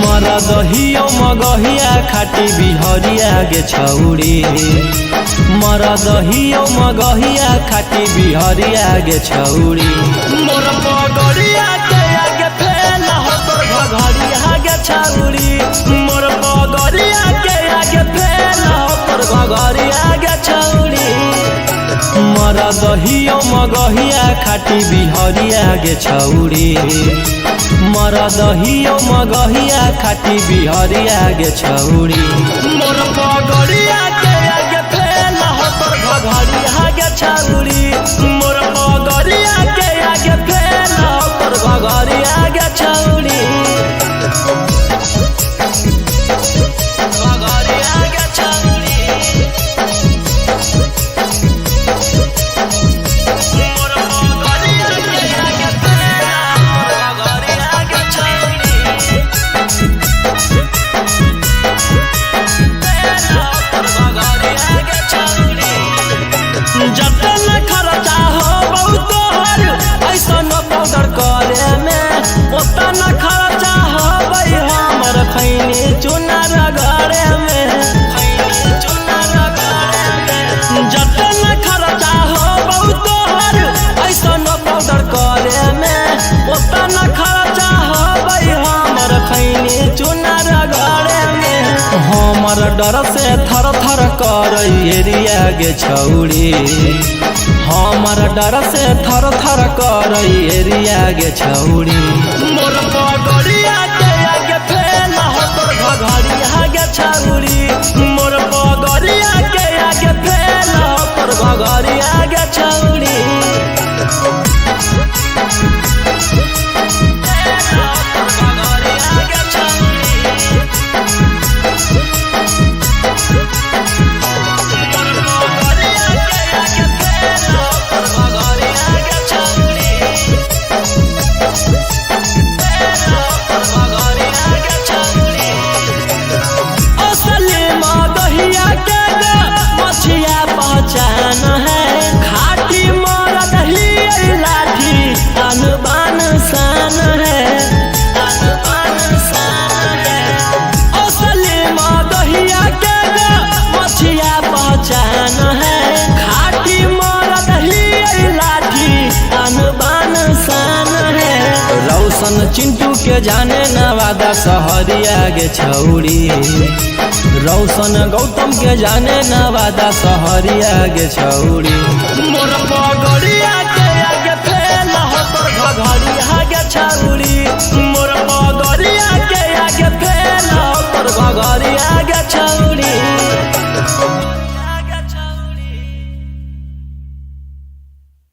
मरदहियो मगहिया खाटी बिहरिया गे छौड़ी, मरदहियो मगहिया खाटी बिहरिया गे छौड़ी। मोर पगड़िया के आगे फेल हो तोर घघरिया गे छौड़ी, मोर पगड़िया के आगे फेल हो तोर घघरिया गे छौड़ी। मरदहियो मगहिया खाटी बिहरिया गे छौड़ी, मरदहियो मगहिया खाटी बिहरिया गे छौड़ी। मोर पगड़िया के आगे फेल हो तोर घघरिया गे छौड़ी, मोर पगड़िया के आगे फेल हो तोर घघरिया गे छौड़ी। घघरिया गे छौड़ी, मोर पगड़िया के आगे फेल हो तोर घघरिया गे जतन खर्चा हो बहुत ऐसन पाउडर करे में, ओतन खर्चा हो हमर खैनी चुनार घरे में, जतन खर्चा हो बहुत ऐसन पाउडर करे में, ओतन खर्चा हो हमर खैनी चुनार घरे में। हमर डर से थर थर कर एरिया गे छौड़ी, हमर डर से थर थर कर एरिया गे छौड़ी। मोर पगड़िया के आगे फेल हो तोर घघरिया गे छौड़ी, मोर पगड़िया के आगे फेल हो तोर घघरिया गे छौड़ी। मछिया पहचान है खाटी मरदही लाठी अनबान शान है, अनबान शान है। असली मदहिया के मछिया पहचान है खाटी मरदही लाठी अनबान शान है। रौशन चिंटू के जाने नवादा सहरिया गे छौड़ी, रौशन गौतम के जाने नवादा सहरिया गे छौड़ी। मोर पगड़िया के आगे फेल हो तोर घघरिया गे छौड़ी, मोर पगड़िया के आगे फेल हो तोर घघरिया